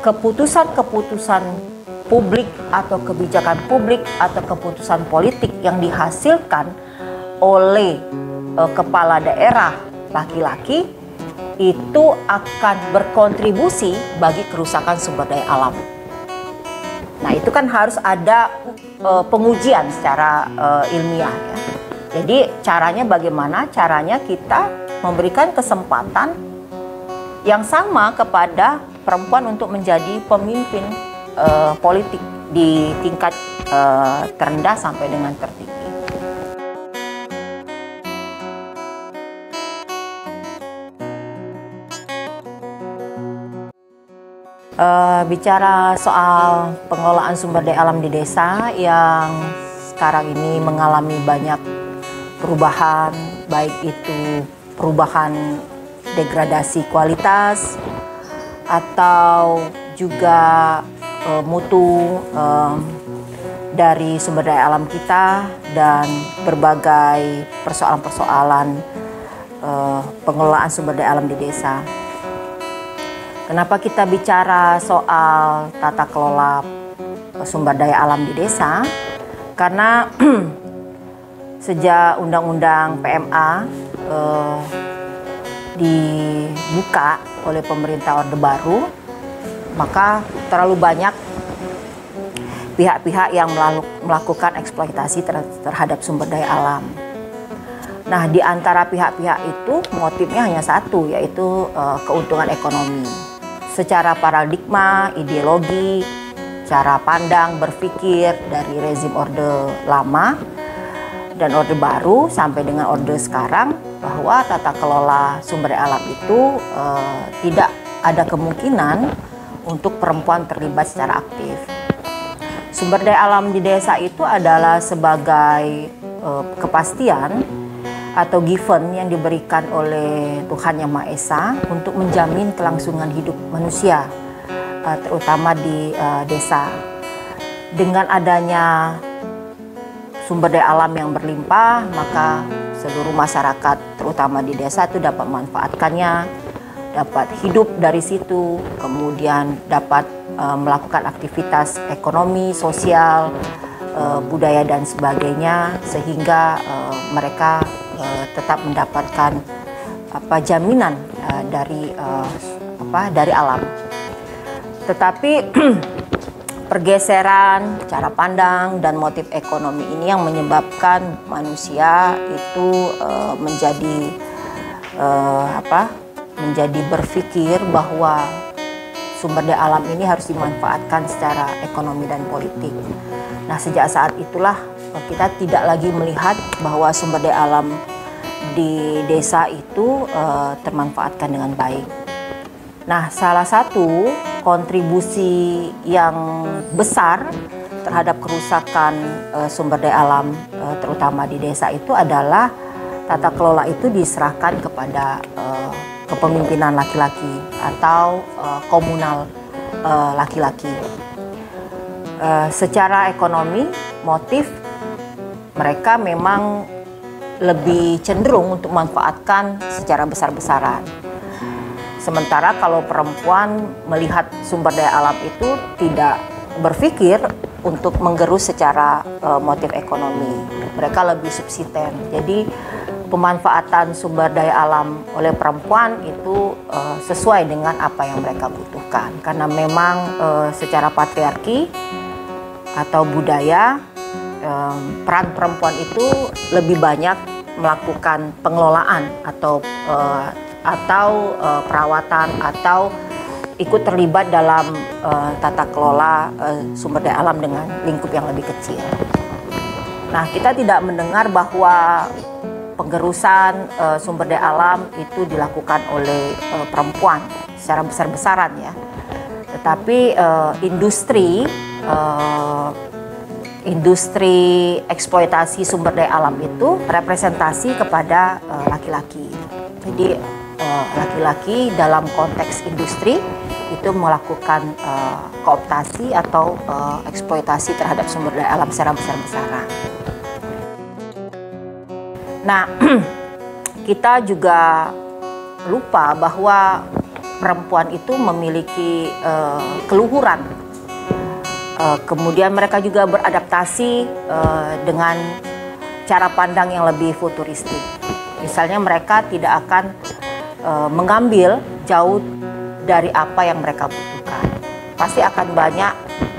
keputusan-keputusan publik atau kebijakan publik atau keputusan politik yang dihasilkan oleh kepala daerah laki-laki itu akan berkontribusi bagi kerusakan sumber daya alam. Nah, itu kan harus ada pengujian secara ilmiah ya. Jadi caranya bagaimana? Caranya kita memberikan kesempatan yang sama kepada perempuan untuk menjadi pemimpin politik di tingkat terendah sampai dengan tertinggi. Bicara soal pengelolaan sumber daya alam di desa yang sekarang ini mengalami banyak perubahan, baik itu perubahan degradasi kualitas atau juga mutu dari sumber daya alam kita dan berbagai persoalan-persoalan pengelolaan sumber daya alam di desa. Kenapa kita bicara soal tata kelola sumber daya alam di desa? Karena sejak Undang-Undang PMA dibuka oleh pemerintah Orde Baru, maka terlalu banyak pihak-pihak yang melakukan eksploitasi terhadap sumber daya alam. Nah, di antara pihak-pihak itu motifnya hanya satu, yaitu keuntungan ekonomi. Secara paradigma, ideologi, cara pandang, berpikir dari rezim Orde Lama dan Orde Baru sampai dengan Orde sekarang, bahwa tata kelola sumber daya alam itu tidak ada kemungkinan untuk perempuan terlibat secara aktif. Sumber daya alam di desa itu adalah sebagai kepastian atau given yang diberikan oleh Tuhan Yang Maha Esa untuk menjamin kelangsungan hidup manusia, terutama di desa. Dengan adanya sumber daya alam yang berlimpah, maka seluruh masyarakat, terutama di desa, itu dapat memanfaatkannya, dapat hidup dari situ, kemudian dapat melakukan aktivitas ekonomi, sosial, budaya dan sebagainya, sehingga mereka tetap mendapatkan jaminan dari alam. Tetapi pergeseran cara pandang dan motif ekonomi ini yang menyebabkan manusia itu menjadi berpikir bahwa sumber daya alam ini harus dimanfaatkan secara ekonomi dan politik. Nah, sejak saat itulah kita tidak lagi melihat bahwa sumber daya alam di desa itu termanfaatkan dengan baik. Nah, salah satu kontribusi yang besar terhadap kerusakan sumber daya alam terutama di desa itu adalah tata kelola itu diserahkan kepada kepemimpinan laki-laki atau komunal laki-laki. Secara ekonomi, motif mereka memang lebih cenderung untuk memanfaatkan secara besar-besaran. Sementara kalau perempuan melihat sumber daya alam itu tidak berpikir untuk menggerus secara motif ekonomi. Mereka lebih subsisten. Jadi pemanfaatan sumber daya alam oleh perempuan itu sesuai dengan apa yang mereka butuhkan. Karena memang secara patriarki atau budaya, peran perempuan itu lebih banyak melakukan pengelolaan atau perawatan atau ikut terlibat dalam tata kelola sumber daya alam dengan lingkup yang lebih kecil. Nah, kita tidak mendengar bahwa penggerusan sumber daya alam itu dilakukan oleh perempuan secara besar-besaran ya. Tetapi industri eksploitasi sumber daya alam itu representasi kepada laki-laki. Jadi laki-laki dalam konteks industri itu melakukan kooptasi atau eksploitasi terhadap sumber daya alam secara besar-besaran. Nah, kita juga lupa bahwa perempuan itu memiliki keluhuran. Kemudian mereka juga beradaptasi dengan cara pandang yang lebih futuristik. Misalnya mereka tidak akan mengambil jauh dari apa yang mereka butuhkan. Pasti akan banyak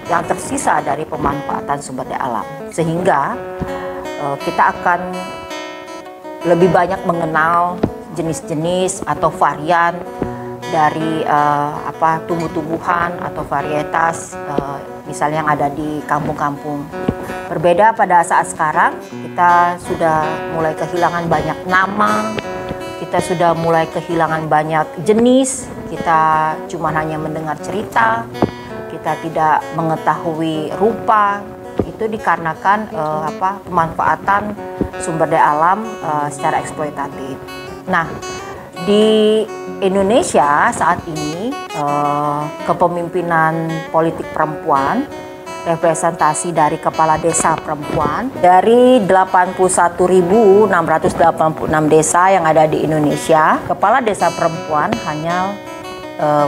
yang tersisa dari pemanfaatan sumber daya alam. Sehingga kita akan lebih banyak mengenal jenis-jenis atau varian dari tumbuh-tumbuhan atau varietas misalnya yang ada di kampung-kampung. Berbeda pada saat sekarang, kita sudah mulai kehilangan banyak nama, kita sudah mulai kehilangan banyak jenis, kita cuma hanya mendengar cerita, kita tidak mengetahui rupa. Itu dikarenakan pemanfaatan sumber daya alam secara eksploitatif. Nah, di Indonesia saat ini kepemimpinan politik perempuan, representasi dari kepala desa perempuan dari 81.686 desa yang ada di Indonesia, kepala desa perempuan hanya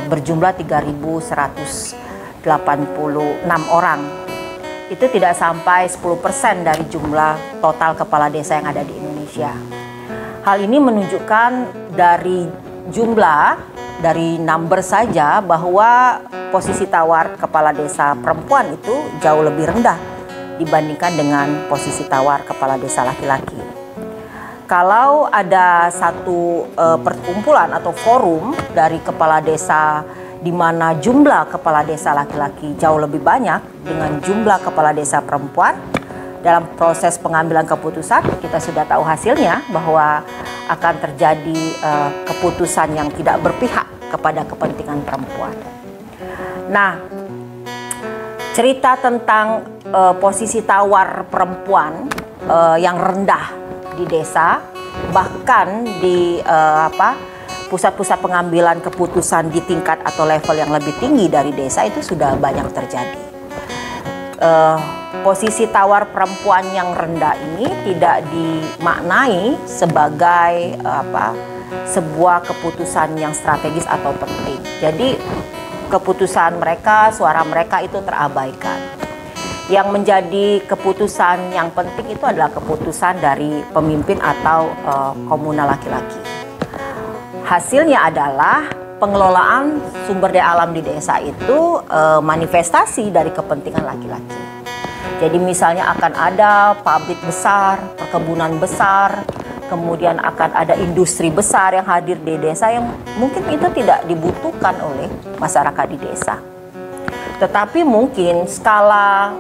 berjumlah 3.186 orang. Itu tidak sampai 10% dari jumlah total kepala desa yang ada di Indonesia. Hal ini menunjukkan dari jumlah, dari number saja, bahwa posisi tawar kepala desa perempuan itu jauh lebih rendah dibandingkan dengan posisi tawar kepala desa laki-laki. Kalau ada satu perkumpulan atau forum dari kepala desa di mana jumlah kepala desa laki-laki jauh lebih banyak dengan jumlah kepala desa perempuan, dalam proses pengambilan keputusan kita sudah tahu hasilnya bahwa akan terjadi keputusan yang tidak berpihak kepada kepentingan perempuan. Nah, cerita tentang posisi tawar perempuan yang rendah di desa, bahkan di pusat-pusat pengambilan keputusan di tingkat atau level yang lebih tinggi dari desa itu sudah banyak terjadi. Posisi tawar perempuan yang rendah ini tidak dimaknai sebagai sebuah keputusan yang strategis atau penting. Jadi keputusan mereka, suara mereka itu terabaikan. Yang menjadi keputusan yang penting itu adalah keputusan dari pemimpin atau komunal laki-laki. Hasilnya adalah pengelolaan sumber daya alam di desa itu manifestasi dari kepentingan laki-laki. Jadi misalnya akan ada pabrik besar, perkebunan besar, kemudian akan ada industri besar yang hadir di desa yang mungkin itu tidak dibutuhkan oleh masyarakat di desa. Tetapi mungkin skala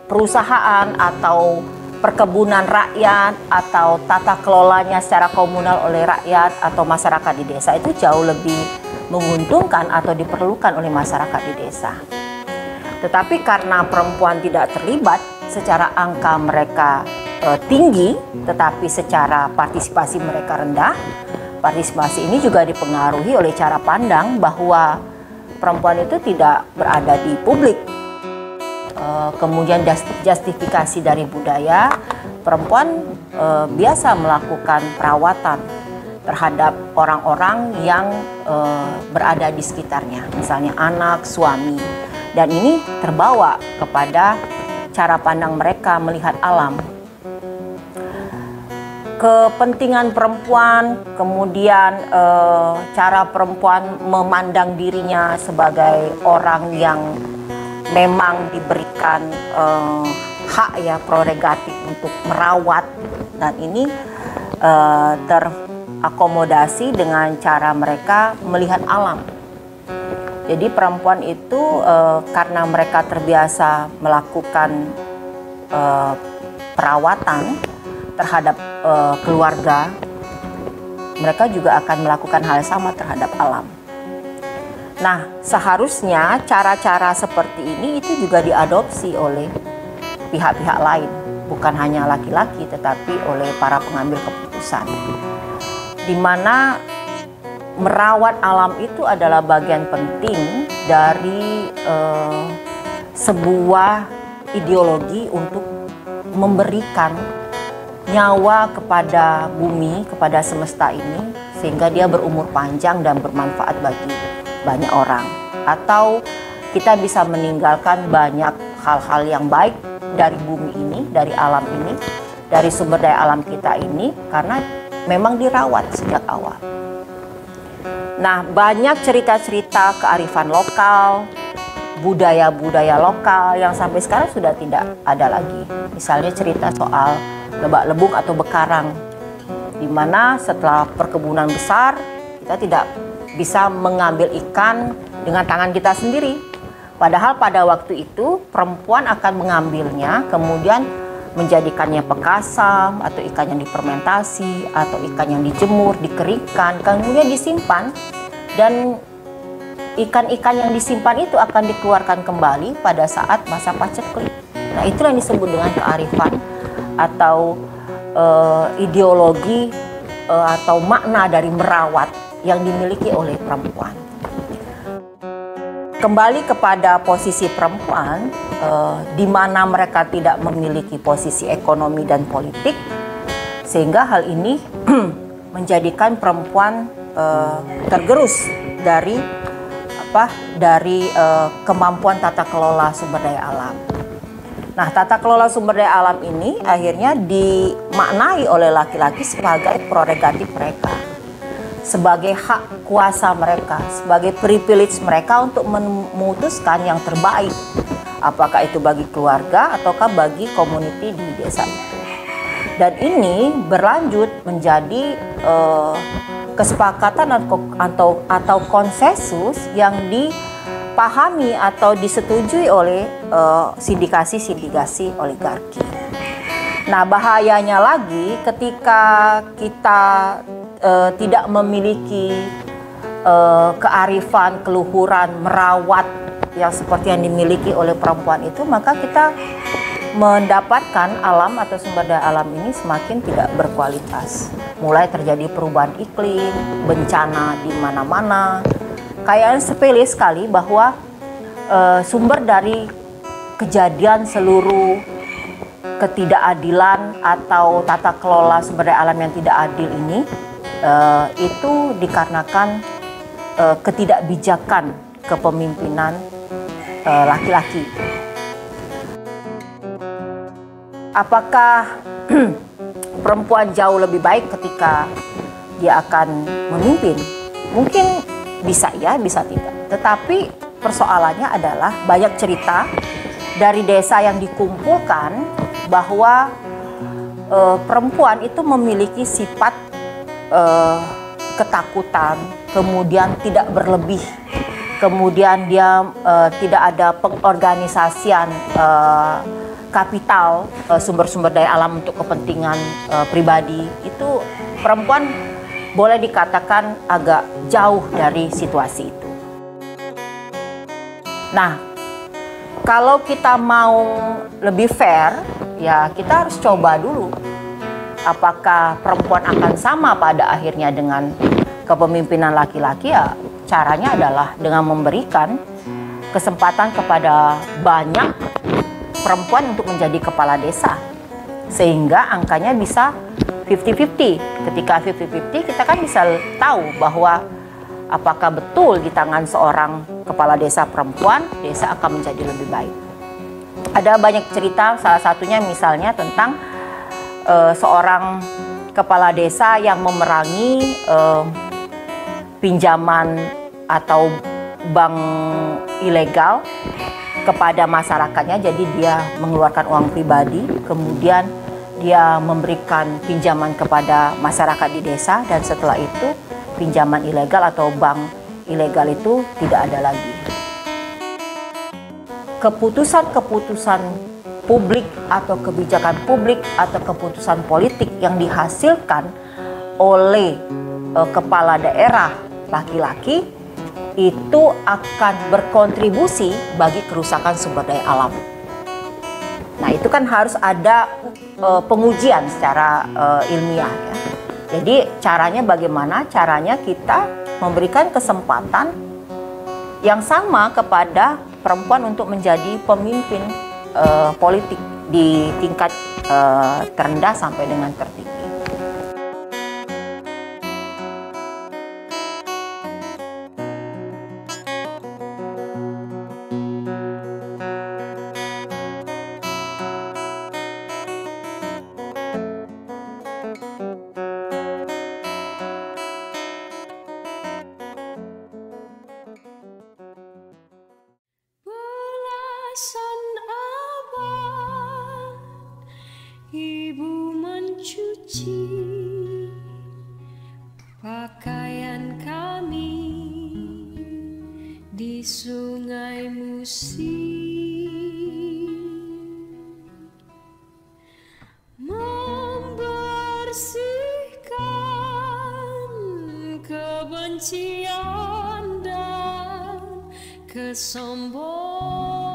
perusahaan atau perkebunan rakyat atau tata kelolanya secara komunal oleh rakyat atau masyarakat di desa itu jauh lebih menguntungkan atau diperlukan oleh masyarakat di desa. Tetapi karena perempuan tidak terlibat, secara angka mereka tinggi, tetapi secara partisipasi mereka rendah. Partisipasi ini juga dipengaruhi oleh cara pandang bahwa perempuan itu tidak berada di publik. Kemudian justifikasi dari budaya, perempuan biasa melakukan perawatan terhadap orang-orang yang berada di sekitarnya, misalnya anak, suami. Dan ini terbawa kepada cara pandang mereka melihat alam. Kepentingan perempuan, kemudian cara perempuan memandang dirinya sebagai orang yang memang diberikan hak prerogatif untuk merawat, dan ini terakomodasi dengan cara mereka melihat alam. Jadi perempuan itu karena mereka terbiasa melakukan perawatan terhadap keluarga, mereka juga akan melakukan hal sama terhadap alam. Nah, seharusnya cara-cara seperti ini itu juga diadopsi oleh pihak-pihak lain, bukan hanya laki-laki tetapi oleh para pengambil keputusan. Di mana merawat alam itu adalah bagian penting dari sebuah ideologi untuk memberikan nyawa kepada bumi, kepada semesta ini, sehingga dia berumur panjang dan bermanfaat bagi banyak orang, atau kita bisa meninggalkan banyak hal-hal yang baik dari bumi ini, dari alam ini, dari sumber daya alam kita ini, karena memang dirawat sejak awal. Nah, banyak cerita-cerita kearifan lokal, budaya-budaya lokal yang sampai sekarang sudah tidak ada lagi. Misalnya cerita soal lebak-lebung atau bekarang, di mana setelah perkebunan besar, kita tidak bisa mengambil ikan dengan tangan kita sendiri. Padahal pada waktu itu perempuan akan mengambilnya, kemudian menjadikannya pekasam, atau ikan yang difermentasi, atau ikan yang dijemur, dikeringkan, kemudian disimpan, dan ikan-ikan yang disimpan itu akan dikeluarkan kembali pada saat masa paceklik. Nah, itu yang disebut dengan kearifan atau ideologi atau makna dari merawat yang dimiliki oleh perempuan. Kembali kepada posisi perempuan, di mana mereka tidak memiliki posisi ekonomi dan politik, sehingga hal ini menjadikan perempuan tergerus dari kemampuan tata kelola sumber daya alam. Nah, tata kelola sumber daya alam ini akhirnya dimaknai oleh laki-laki sebagai prerogatif mereka, sebagai hak kuasa mereka, sebagai privilege mereka untuk memutuskan yang terbaik, apakah itu bagi keluarga ataukah bagi community di desa itu. Dan ini berlanjut menjadi kesepakatan atau konsensus yang dipahami atau disetujui oleh sindikasi-sindikasi oligarki. Nah, bahayanya lagi ketika kita tidak memiliki kearifan, keluhuran, merawat yang seperti yang dimiliki oleh perempuan itu, maka kita mendapatkan alam atau sumber daya alam ini semakin tidak berkualitas. Mulai terjadi perubahan iklim, bencana di mana-mana. Kayak sepele sekali bahwa sumber dari kejadian seluruh ketidakadilan atau tata kelola sumber daya alam yang tidak adil ini itu dikarenakan ketidakbijakan kepemimpinan laki-laki. Apakah perempuan jauh lebih baik ketika dia akan memimpin? Mungkin bisa ya, bisa tidak. Tetapi persoalannya adalah banyak cerita dari desa yang dikumpulkan bahwa perempuan itu memiliki sifat ketakutan, kemudian tidak berlebih, kemudian dia tidak ada pengorganisasian kapital, sumber-sumber daya alam untuk kepentingan pribadi. Itu perempuan boleh dikatakan agak jauh dari situasi itu. Nah, kalau kita mau lebih fair, ya kita harus coba dulu apakah perempuan akan sama pada akhirnya dengan kepemimpinan laki-laki. Ya caranya adalah dengan memberikan kesempatan kepada banyak perempuan untuk menjadi kepala desa, sehingga angkanya bisa 50-50. Ketika 50-50, kita kan bisa tahu bahwa apakah betul di tangan seorang kepala desa perempuan, desa akan menjadi lebih baik. Ada banyak cerita, salah satunya misalnya tentang seorang kepala desa yang memerangi pinjaman atau bank ilegal kepada masyarakatnya. Jadi dia mengeluarkan uang pribadi, kemudian dia memberikan pinjaman kepada masyarakat di desa, dan setelah itu pinjaman ilegal atau bank ilegal itu tidak ada lagi. Keputusan-keputusan publik atau kebijakan publik atau keputusan politik yang dihasilkan oleh kepala daerah laki-laki itu akan berkontribusi bagi kerusakan sumber daya alam. Nah, itu kan harus ada pengujian secara ilmiah ya. Jadi caranya bagaimana? Caranya kita memberikan kesempatan yang sama kepada perempuan untuk menjadi pemimpin politik di tingkat terendah sampai dengan tertinggi. ratusan abad ibu mencuci pakaian kami di sungai Musi, membersihkan kebencian dan kesombongan.